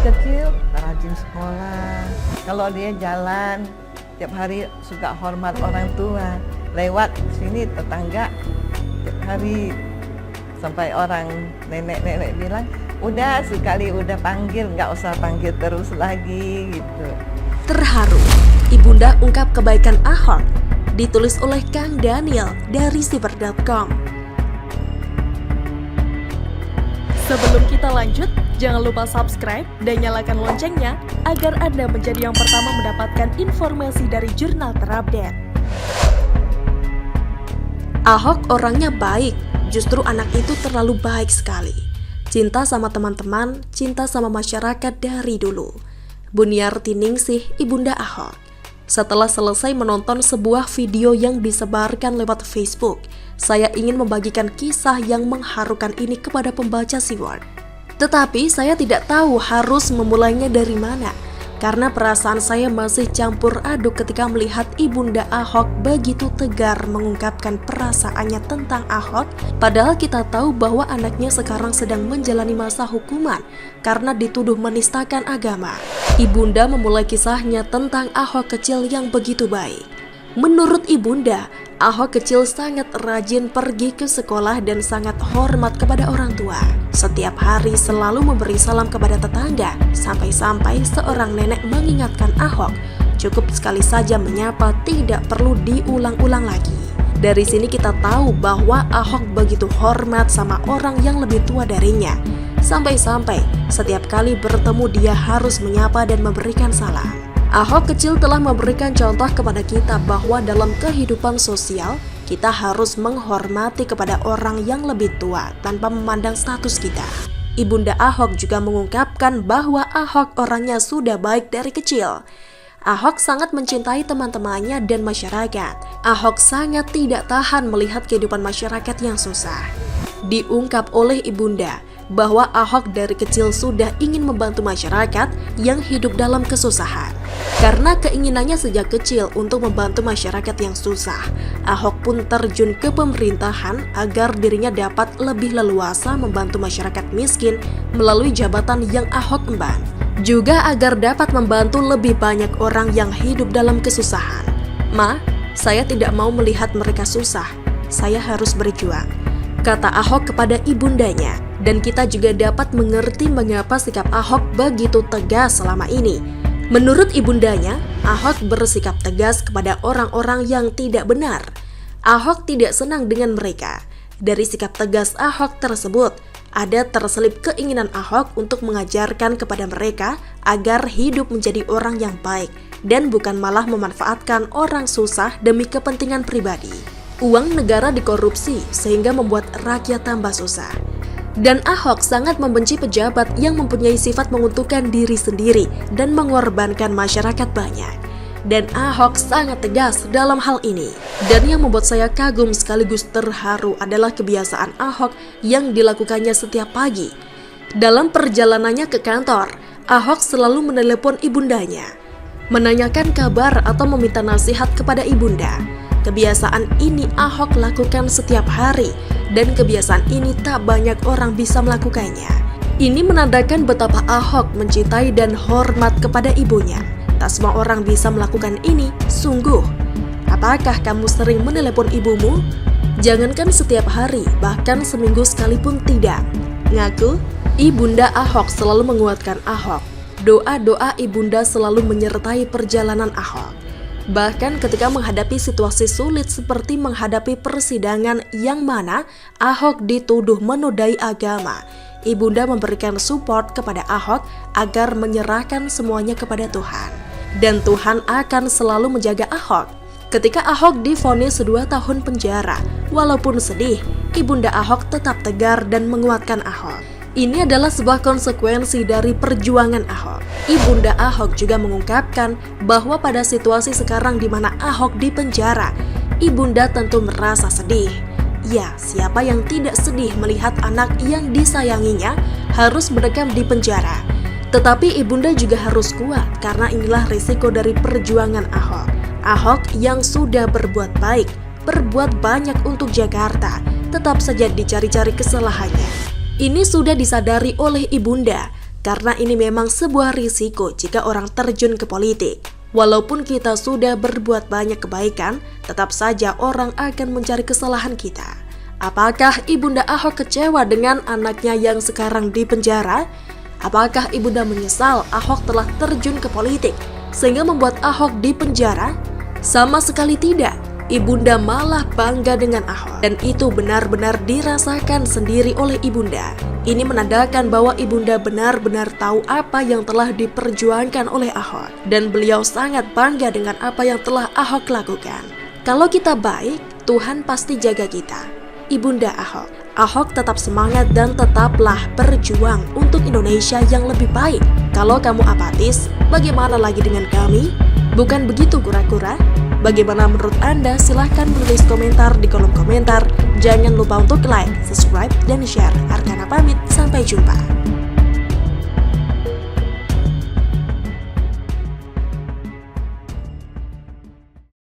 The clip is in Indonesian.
kecil rajin sekolah. Kalau dia jalan tiap hari suka hormat orang tua. Lewat sini tetangga tiap hari sampai orang nenek-nenek bilang, udah sekali udah panggil, nggak usah panggil terus lagi gitu. Terharu, Ibunda ungkap kebaikan Ahok, ditulis oleh Kang Daniel dari siber.com. Sebelum kita lanjut, jangan lupa subscribe dan nyalakan loncengnya agar Anda menjadi yang pertama mendapatkan informasi dari jurnal terupdate. Ahok orangnya baik, justru anak itu terlalu baik sekali. Cinta sama teman-teman, cinta sama masyarakat dari dulu. Buniarti Ningsih, Ibunda Ahok. Setelah selesai menonton sebuah video yang disebarkan lewat Facebook, saya ingin membagikan kisah yang mengharukan ini kepada pembaca Siward. Tetapi saya tidak tahu harus memulainya dari mana, karena perasaan saya masih campur aduk ketika melihat Ibunda Ahok begitu tegar mengungkapkan perasaannya tentang Ahok, padahal kita tahu bahwa anaknya sekarang sedang menjalani masa hukuman karena dituduh menistakan agama. Ibunda memulai kisahnya tentang Ahok kecil yang begitu baik. Menurut Ibunda, Ahok kecil sangat rajin pergi ke sekolah dan sangat hormat kepada orang tua. Setiap hari selalu memberi salam kepada tetangga, sampai-sampai seorang nenek mengingatkan Ahok, cukup sekali saja menyapa, tidak perlu diulang-ulang lagi. Dari sini kita tahu bahwa Ahok begitu hormat sama orang yang lebih tua darinya. Sampai-sampai setiap kali bertemu dia harus menyapa dan memberikan salam. Ahok kecil telah memberikan contoh kepada kita bahwa dalam kehidupan sosial, kita harus menghormati kepada orang yang lebih tua tanpa memandang status kita. Ibunda Ahok juga mengungkapkan bahwa Ahok orangnya sudah baik dari kecil. Ahok sangat mencintai teman-temannya dan masyarakat. Ahok sangat tidak tahan melihat kehidupan masyarakat yang susah. Diungkap oleh Ibunda bahwa Ahok dari kecil sudah ingin membantu masyarakat yang hidup dalam kesusahan. Karena keinginannya sejak kecil untuk membantu masyarakat yang susah, Ahok pun terjun ke pemerintahan agar dirinya dapat lebih leluasa membantu masyarakat miskin melalui jabatan yang Ahok emban. Juga agar dapat membantu lebih banyak orang yang hidup dalam kesusahan. Ma, saya tidak mau melihat mereka susah, saya harus berjuang, kata Ahok kepada ibundanya. Dan kita juga dapat mengerti mengapa sikap Ahok begitu tegas selama ini. Menurut ibundanya, Ahok bersikap tegas kepada orang-orang yang tidak benar. Ahok tidak senang dengan mereka. Dari sikap tegas Ahok tersebut, ada terselip keinginan Ahok untuk mengajarkan kepada mereka agar hidup menjadi orang yang baik dan bukan malah memanfaatkan orang susah demi kepentingan pribadi. Uang negara dikorupsi sehingga membuat rakyat tambah susah. Dan Ahok sangat membenci pejabat yang mempunyai sifat menguntungkan diri sendiri dan mengorbankan masyarakat banyak. Dan Ahok sangat tegas dalam hal ini. Dan yang membuat saya kagum sekaligus terharu adalah kebiasaan Ahok yang dilakukannya setiap pagi. Dalam perjalanannya ke kantor, Ahok selalu menelepon ibundanya, menanyakan kabar atau meminta nasihat kepada ibunda. Kebiasaan ini Ahok lakukan setiap hari, dan kebiasaan ini tak banyak orang bisa melakukannya. Ini menandakan betapa Ahok mencintai dan hormat kepada ibunya. Tak semua orang bisa melakukan ini, sungguh. Apakah kamu sering menelepon ibumu? Jangankan setiap hari, bahkan seminggu sekalipun tidak. Ngaku, Ibunda Ahok selalu menguatkan Ahok. Doa-doa ibunda selalu menyertai perjalanan Ahok. Bahkan ketika menghadapi situasi sulit seperti menghadapi persidangan yang mana Ahok dituduh menodai agama, ibunda memberikan support kepada Ahok agar menyerahkan semuanya kepada Tuhan. Dan Tuhan akan selalu menjaga Ahok. Ketika Ahok divonis 2 tahun penjara, walaupun sedih, ibunda Ahok tetap tegar dan menguatkan Ahok. Ini adalah sebuah konsekuensi dari perjuangan Ahok. Ibunda Ahok juga mengungkapkan bahwa pada situasi sekarang di mana Ahok dipenjara, ibunda tentu merasa sedih. Ya, siapa yang tidak sedih melihat anak yang disayanginya harus mendekam di penjara? Tetapi ibunda juga harus kuat karena inilah risiko dari perjuangan Ahok. Ahok yang sudah berbuat baik, berbuat banyak untuk Jakarta, tetap saja dicari-cari kesalahannya. Ini sudah disadari oleh ibunda, karena ini memang sebuah risiko jika orang terjun ke politik. Walaupun kita sudah berbuat banyak kebaikan, tetap saja orang akan mencari kesalahan kita. Apakah Ibunda Ahok kecewa dengan anaknya yang sekarang di penjara? Apakah Ibunda menyesal Ahok telah terjun ke politik sehingga membuat Ahok di penjara? Sama sekali tidak. Ibunda malah bangga dengan Ahok, dan itu benar-benar dirasakan sendiri oleh Ibunda. Ini menandakan bahwa Ibunda benar-benar tahu apa yang telah diperjuangkan oleh Ahok, dan beliau sangat bangga dengan apa yang telah Ahok lakukan. Kalau kita baik, Tuhan pasti jaga kita. Ibunda Ahok, Ahok tetap semangat dan tetaplah berjuang untuk Indonesia yang lebih baik. Kalau kamu apatis, bagaimana lagi dengan kami? Bukan begitu kura-kura? Bagaimana menurut Anda? Silahkan menulis komentar di kolom komentar. Jangan lupa untuk like, subscribe, dan share. Arkana pamit, sampai jumpa.